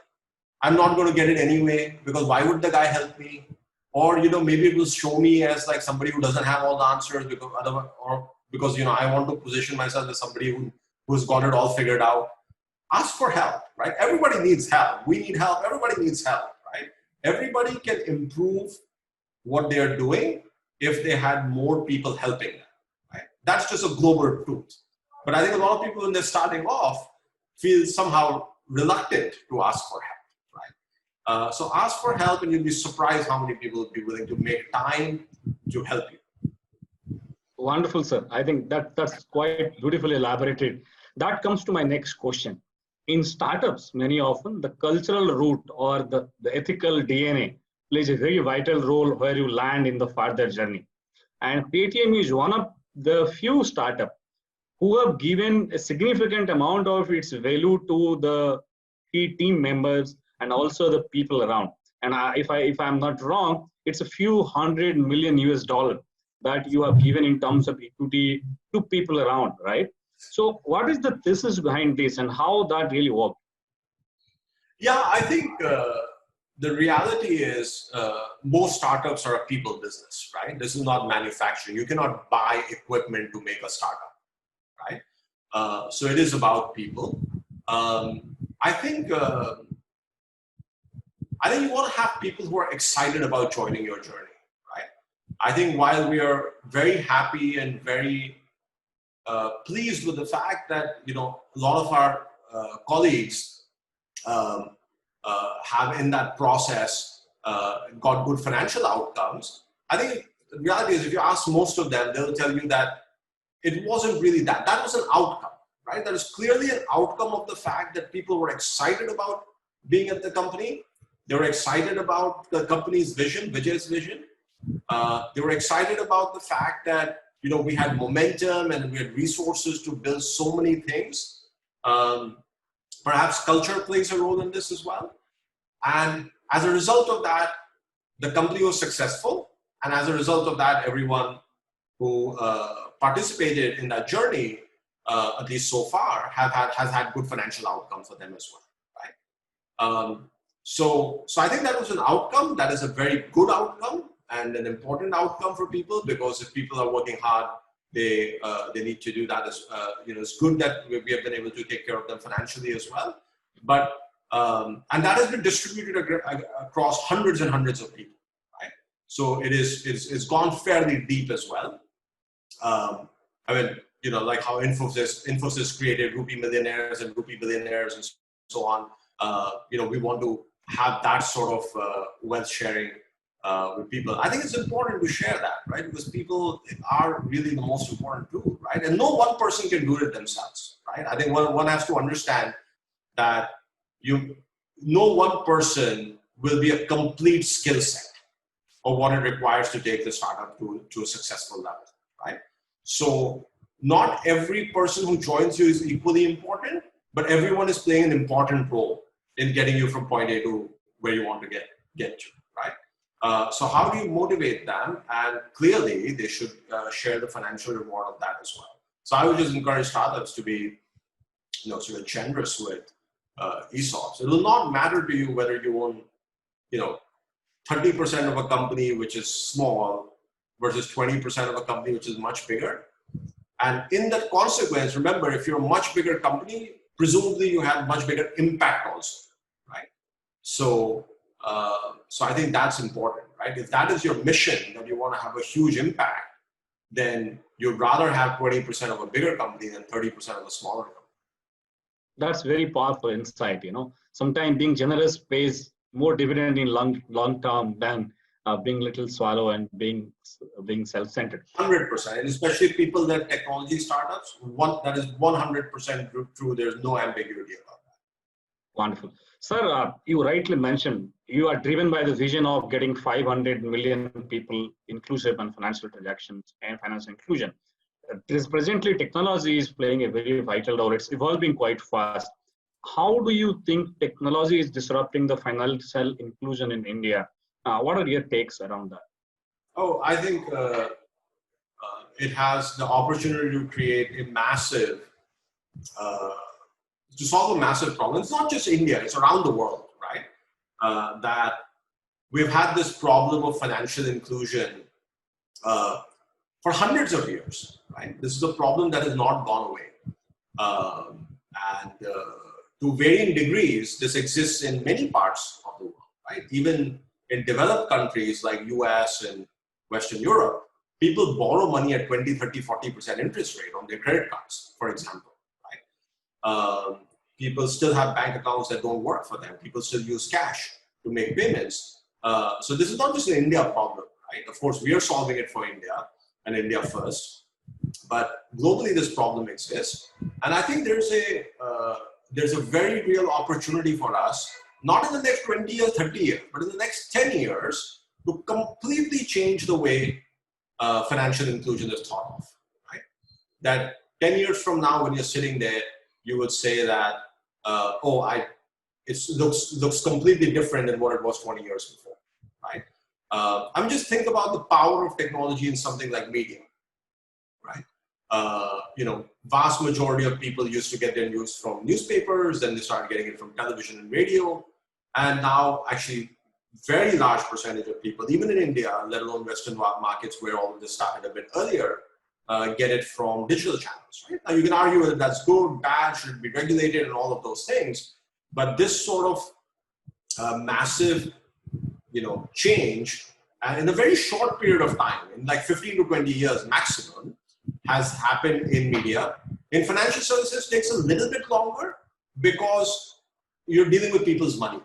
I'm not going to get it anyway, because why would the guy help me? Or, maybe it will show me as like somebody who doesn't have all the answers, because I want to position myself as somebody who's got it all figured out. Ask for help, right? Everybody needs help. We need help. Everybody needs help, right? Everybody can improve what they're doing if they had more people helping them, right? That's just a global truth. But I think a lot of people, when they're starting off, feel somehow reluctant to ask for help, right? So ask for help, and you'll be surprised how many people will be willing to make time to help you. Wonderful, sir. I think that's quite beautifully elaborated. That comes to my next question. In startups, many often the cultural root or the ethical DNA plays a very vital role where you land in the further journey. And Paytm is one of the few startups who have given a significant amount of its value to the key team members and also the people around. And if I'm not wrong, it's a few $100 million that you have given in terms of equity to people around, right? So what is the thesis behind this and how that really worked? Yeah, I think the reality is most startups are a people business, right? This is not manufacturing. You cannot buy equipment to make a startup, right? So it is about people. I think you want to have people who are excited about joining your journey, right? I think while we are very happy and very pleased with the fact that a lot of our colleagues have in that process got good financial outcomes, I think the reality is if you ask most of them, they'll tell you that it wasn't really that. That was an outcome, right? That is clearly an outcome of the fact that people were excited about being at the company. They were excited about the company's vision, Vijay's vision. They were excited about the fact that, you know, we had momentum and we had resources to build so many things. Perhaps culture plays a role in this as well. And as a result of that, the company was successful. And as a result of that, everyone who participated in that journey, at least so far, has had good financial outcome for them as well, right? So I think that was an outcome that is a very good outcome and an important outcome for people, because if people are working hard, they need to do that. As you know, it's good that we have been able to take care of them financially as well. But and that has been distributed across hundreds and hundreds of people, right? So it's gone fairly deep as well. I mean, you know, like how Infosys created rupee millionaires and rupee billionaires and so on. You know, we want to have that sort of wealth sharing with people. I think it's important to share that, right? Because people are really the most important tool, right? And no one person can do it themselves, right? I think one has to understand that no one person will be a complete skill set of what it requires to take the startup to a successful level, right? So not every person who joins you is equally important, but everyone is playing an important role in getting you from point A to where you want to get to, right? So how do you motivate them? And clearly they should share the financial reward of that as well. So I would just encourage startups to be, you know, sort of generous with ESOPs. It will not matter to you whether you own, you know, 30% of a company which is small versus 20% of a company which is much bigger. And in that consequence, remember, if you're a much bigger company, presumably you have much bigger impact also, right? So I think that's important, right? If that is your mission, that you want to have a huge impact, then you'd rather have 20% of a bigger company than 30% of a smaller company. That's very powerful insight. You know, sometimes being generous pays more dividend in long term than being little swallow and being self-centered. 100%, and especially people that technology startups, that is 100% true. There's no ambiguity about that. Wonderful. Sir, you rightly mentioned you are driven by the vision of getting 500 million people inclusive in financial transactions and financial inclusion. Presently, technology is playing a very vital role. It's evolving quite fast. How do you think technology is disrupting the financial inclusion in India? What are your takes around that? Oh, I think it has the opportunity to create a massive, to solve a massive problem. It's not just India, it's around the world, right? That we've had this problem of financial inclusion for hundreds of years, right? This is a problem that has not gone away. And to varying degrees, this exists in many parts of the world, right? Even in developed countries like US and Western Europe, people borrow money at 20, 30, 40% interest rate on their credit cards, for example, right? People still have bank accounts that don't work for them. People still use cash to make payments. So this is not just an India problem, right? Of course, we are solving it for India and India first, but globally this problem exists. And I think there's a very real opportunity for us, not in the next 20 years, 30 years, but in the next 10 years to completely change the way financial inclusion is thought of, right? That 10 years from now, when you're sitting there, you would say that, it looks completely different than what it was 20 years before, right? I mean, just think about the power of technology in something like media, right? You know, vast majority of people used to get their news from newspapers, then they started getting it from television and radio. And now actually very large percentage of people, even in India, let alone Western markets where all of this started a bit earlier, get it from digital channels, right? Now you can argue whether that's good, bad, should it be regulated and all of those things. But this sort of massive, you know, change, and in a very short period of time, in like 15 to 20 years maximum, has happened in media. In financial services, it takes a little bit longer because you're dealing with people's money,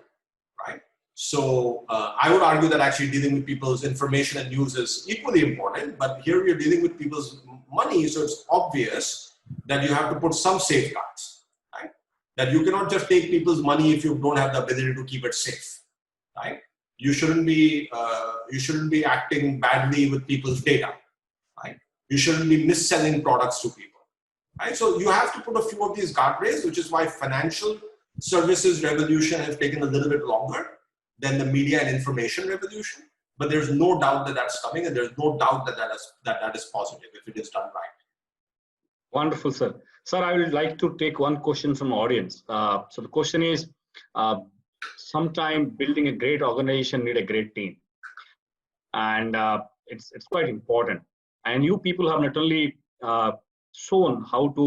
right? So I would argue that actually dealing with people's information and news is equally important, but here you're dealing with people's money, so it's obvious that you have to put some safeguards, right? that you cannot just take people's money if you don't have the ability to keep it safe, right? You shouldn't be acting badly with people's data, right? You shouldn't be mis-selling products to people, right? So you have to put a few of these guardrails, which is why financial services revolution has taken a little bit longer than the media and information revolution. But there's no doubt that that's coming, and there's no doubt that that is positive if it is done right. Wonderful, sir. Sir, I would like to take one question from the audience. So the question is, sometime building a great organization need a great team. And it's quite important. And you people have not only shown how to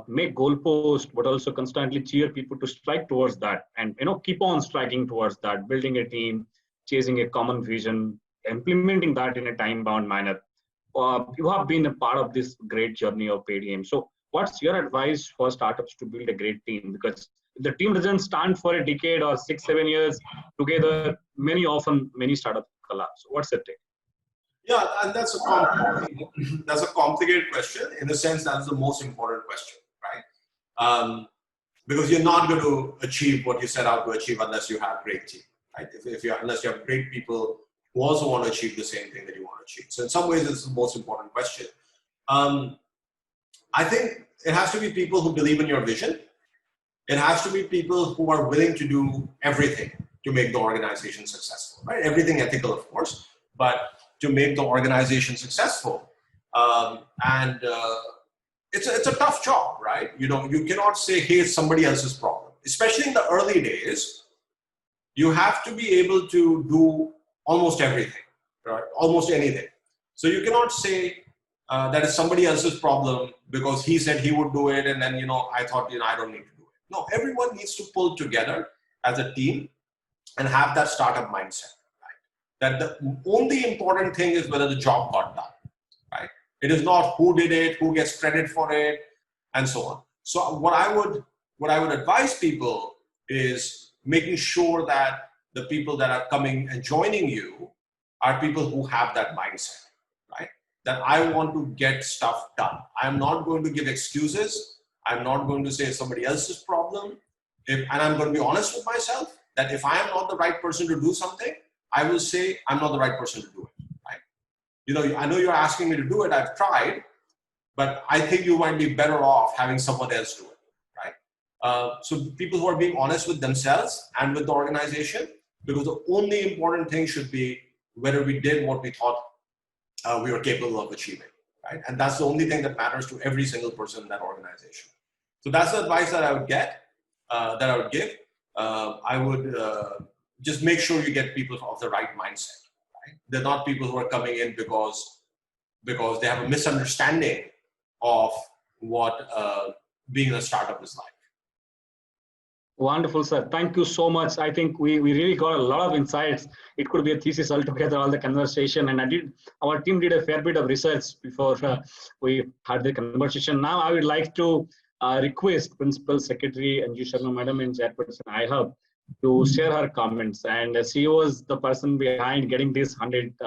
make goalposts, but also constantly cheer people to strike towards that, and keep on striking towards that, building a team, chasing a common vision, implementing that in a time-bound manner. You have been a part of this great journey of Paytm. So what's your advice for startups to build a great team? Because if the team doesn't stand for a decade or 6-7 years together, many startups collapse. So what's the take? Yeah, and that's a complicated question. In a sense, that's the most important question, right? Because you're not going to achieve what you set out to achieve unless you have a great team, right? Unless you have great people who also want to achieve the same thing that you want to achieve. So in some ways, it's the most important question. I think it has to be people who believe in your vision. It has to be people who are willing to do everything to make the organization successful, right? Everything ethical, of course, but to make the organization successful. It's a tough job, right? You cannot say, hey, it's somebody else's problem. Especially in the early days, you have to be able to do almost everything, right? Almost anything. So you cannot say that it's somebody else's problem because he said he would do it, and then I thought I don't need to do it. No, everyone needs to pull together as a team and have that startup mindset, right? That the only important thing is whether the job got done, right? It is not who did it, who gets credit for it, and so on. So what I would advise people is making sure that the people that are coming and joining you are people who have that mindset, right? That I want to get stuff done. I'm not going to give excuses. I'm not going to say it's somebody else's problem. And I'm going to be honest with myself that if I am not the right person to do something, I will say I'm not the right person to do it, right? I know you're asking me to do it. I've tried, but I think you might be better off having someone else do it, right? So people who are being honest with themselves and with the organization, because the only important thing should be whether we did what we thought we were capable of achieving, right? And that's the only thing that matters to every single person in that organization. So that's the advice that I would give. I would just make sure you get people of the right mindset, right? They're not people who are coming in because they have a misunderstanding of what being a startup is like. Wonderful, sir. Thank you so much. I think we really got a lot of insights. It could be a thesis altogether, all the conversation. And our team did a fair bit of research before we had the conversation. Now I would like to request Principal Secretary Anju Sharma Madam and Chairperson iHub to share her comments. And she was the person behind getting this 100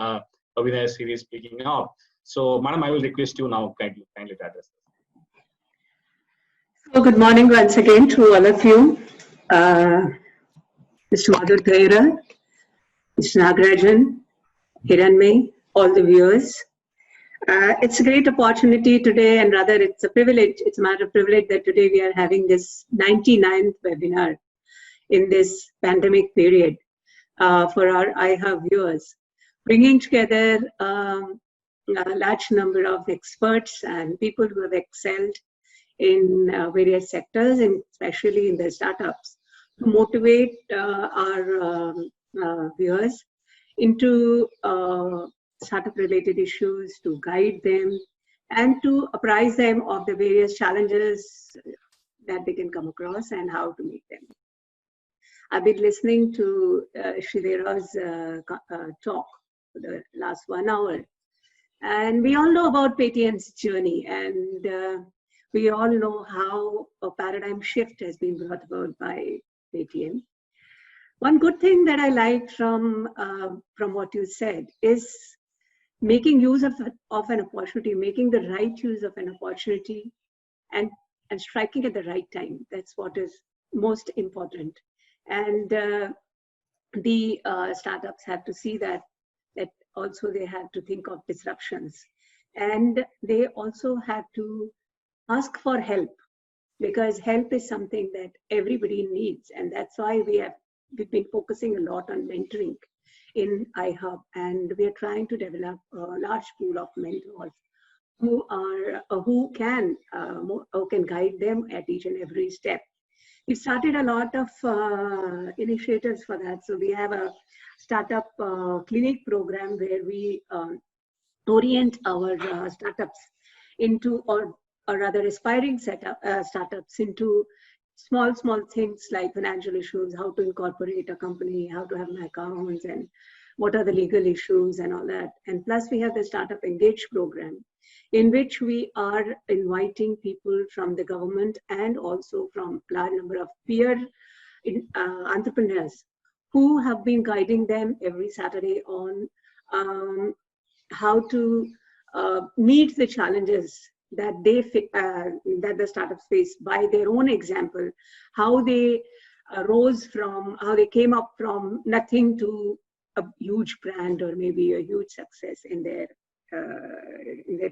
webinar series picking up. So, Madam, I will request you now kindly to address this. So good morning once again to all of you. Mr. Madhur Deora, Mr. Nagarajan, Hiranmay, all the viewers. It's a great opportunity today, and rather it's a privilege, it's a matter of privilege that today we are having this 99th webinar in this pandemic period for our iHub viewers, bringing together a large number of experts and people who have excelled in various sectors, and especially in the startups, to motivate our viewers into startup-related issues, to guide them, and to apprise them of the various challenges that they can come across and how to meet them. I've been listening to Shri talk for the last 1 hour, and we all know about Paytm's journey, and we all know how a paradigm shift has been brought about by Paytm. One good thing that I liked from what you said is making use of an opportunity, making the right use of an opportunity, and and striking at the right time. That's what is most important. And the startups have to see that also they have to think of disruptions, and they also have to ask for help, because help is something that everybody needs. And that's why we've been focusing a lot on mentoring in iHub, and we are trying to develop a large pool of mentors who can guide them at each and every step. We've started a lot of initiatives for that. So we have a startup clinic program where we orient our startups into, or rather aspiring startups into small things like financial issues, how to incorporate a company, how to have an account, and what are the legal issues and all that. And plus we have the Startup Engage program, in which we are inviting people from the government and also from a large number of peer entrepreneurs who have been guiding them every Saturday on how to meet the challenges that that the startups face by their own example, how they how they came up from nothing to a huge brand or maybe a huge success in their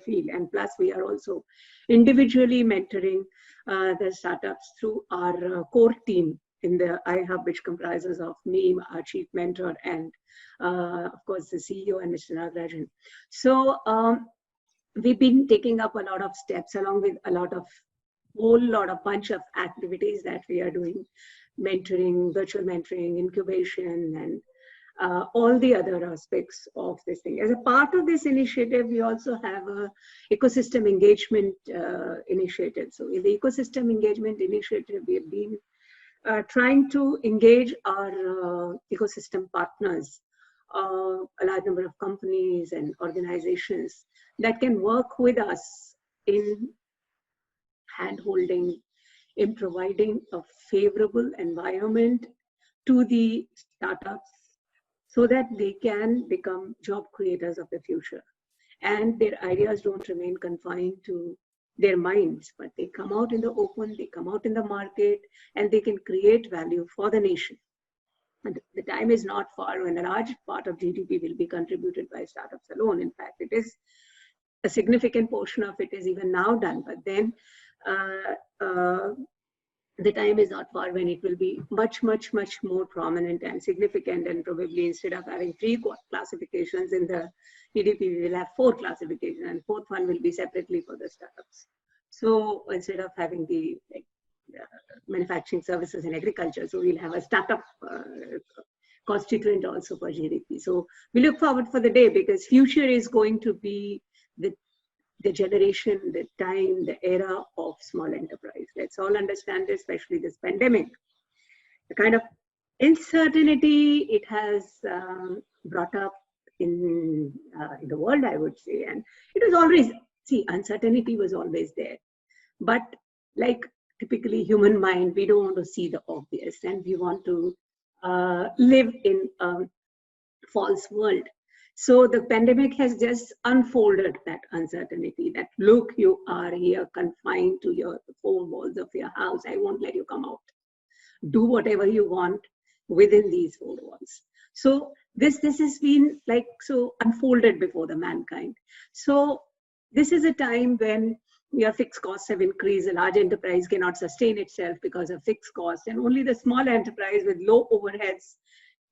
field. And plus we are also individually mentoring the startups through our core team in the iHub, which comprises of me, our chief mentor, and of course the CEO and Mr. Nagarajan. So we've been taking up a lot of steps along with a bunch of activities that we are doing, mentoring, virtual mentoring, incubation, and all the other aspects of this thing. As a part of this initiative, we also have a ecosystem engagement initiative. So in the ecosystem engagement initiative, we have been trying to engage our ecosystem partners, a large number of companies and organizations that can work with us in hand-holding, in providing a favorable environment to the startups so that they can become job creators of the future. And their ideas don't remain confined to their minds, but they come out in the open, they come out in the market, and they can create value for the nation. And the time is not far when a large part of GDP will be contributed by startups alone. In fact, it is a significant portion of it is even now done, but then the time is not far when it will be much more prominent and significant, and probably instead of having 3 classifications in the GDP, we will have 4 classifications, and 4th one will be separately for the startups. So instead of having the manufacturing, services, and agriculture, so we'll have a startup constituent also for GDP. So we look forward for the day, because future is going to be the generation, the time, the era of small enterprise. Let's all understand, especially this pandemic, the kind of uncertainty it has brought up in the world, I would say. And it was always, uncertainty was always there. But like typically human mind, we don't want to see the obvious, and we want to live in a false world. So the pandemic has just unfolded that uncertainty, that look, you are here confined to the 4 walls of your house. I won't let you come out. Do whatever you want within these 4 walls. So this has been so unfolded before the mankind. So this is a time when your fixed costs have increased. A large enterprise cannot sustain itself because of fixed costs, and only the small enterprise with low overheads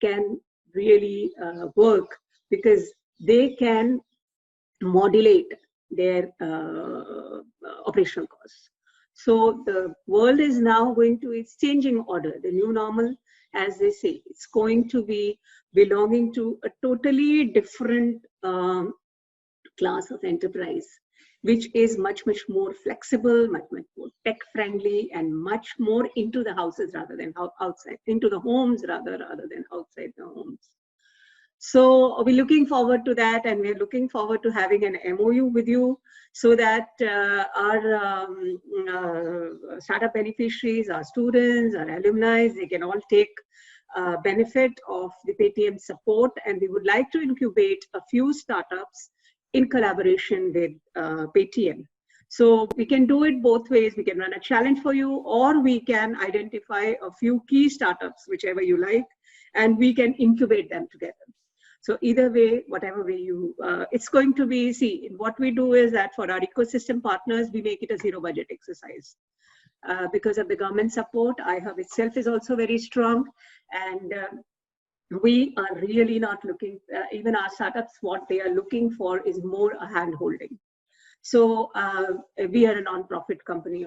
can really work, because they can modulate their operational costs. So the world is now it's changing order. The new normal, as they say, it's going to be belonging to a totally different class of enterprise, which is much more flexible, much more tech friendly, and much more into the houses rather than outside, into the homes rather than outside the homes. So we're looking forward to that, and we're looking forward to having an MOU with you so that our startup beneficiaries, our students, our alumni, they can all take benefit of the Paytm support. And we would like to incubate a few startups in collaboration with Paytm. So we can do it both ways. We can run a challenge for you, or we can identify a few key startups, whichever you like, and we can incubate them together. So either way, whatever way you, it's going to be, see, what we do is that for our ecosystem partners, we make it a zero budget exercise. Because of the government support, iHub itself is also very strong. And we are really not looking, even our startups, what they are looking for is more a hand holding. So we are a non-profit company.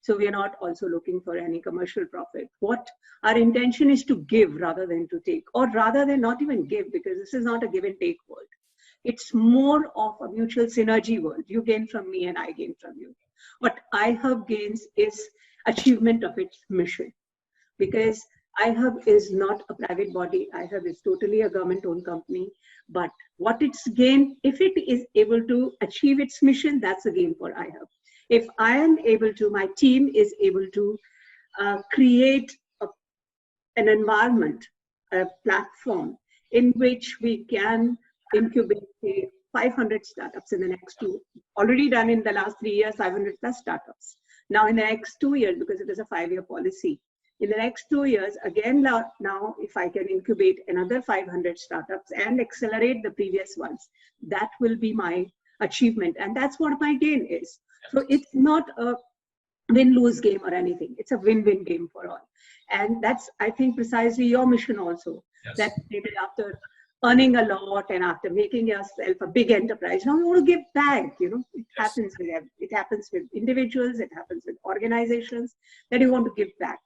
So we are not also looking for any commercial profit. What our intention is to give rather than to take, or rather than not even give, because this is not a give and take world. It's more of a mutual synergy world. You gain from me and I gain from you. What iHub gains is achievement of its mission, because iHub is not a private body. iHub is totally a government-owned company. But what it's gained, if it is able to achieve its mission, that's a gain for iHub. If I am able to, my team is able to create an environment, a platform in which we can incubate 500 startups in the next already done in the last 3 years, 500 plus startups. Now in the next 2 years, because it is a 5-year policy, in the next 2 years, again, now if I can incubate another 500 startups and accelerate the previous ones, that will be my achievement. And that's what my gain is. So it's not a win-lose game or anything. It's a win-win game for all. And that's, I think, precisely your mission also. Yes. That maybe after earning a lot and after making yourself a big enterprise, now you want to give back, you know. It happens with individuals, it happens with organizations, that you want to give back.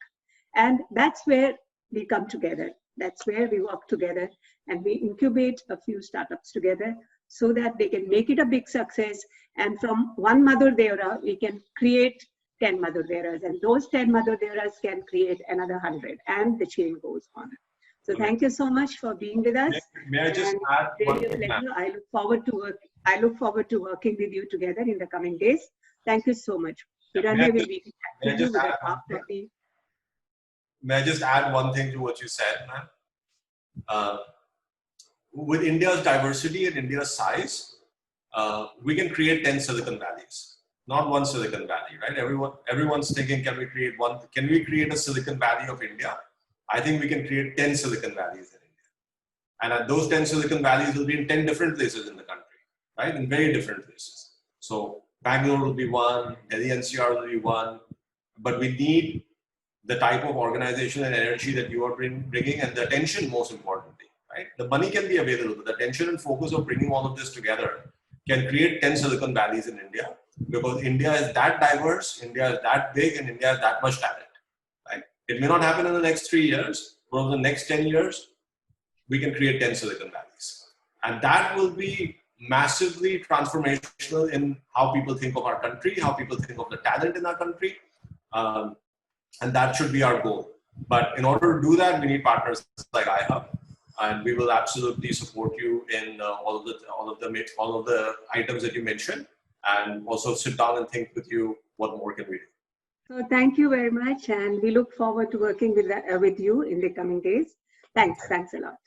And that's where we come together. That's where we work together and we incubate a few startups together so that they can make it a big success. And from one Madhur Deora, we can create 10 Madhur Deoras, and those 10 Madhur Deoras can create another 100, and the chain goes on. So thank you so much for being with us. May I just add one thing? I look forward to working with you together in the coming days. Thank you so much. Hiranmay will be with you with May I just add one thing to what you said, ma'am? With India's diversity and India's size, we can create 10 Silicon Valleys, not one Silicon Valley, right? Everyone's thinking, can we create a Silicon Valley of India? I think we can create 10 Silicon Valleys in India. And those 10 Silicon Valleys will be in 10 different places in the country, right? In very different places. So Bangalore will be one, Delhi NCR will be one, but we need the type of organization and energy that you are bringing, and the attention, most importantly, right? The money can be available, but the attention and focus of bringing all of this together can create 10 Silicon Valleys in India, because India is that diverse, India is that big, and India has that much talent, right? It may not happen in the next 3 years, but over the next 10 years, we can create 10 Silicon Valleys. And that will be massively transformational in how people think of our country, how people think of the talent in our country. And that should be our goal. But in order to do that, we need partners like iHub, and we will absolutely support you in all of the items that you mentioned, and also sit down and think with you what more can we do. So thank you very much, and we look forward to working with you in the coming days. Thanks a lot.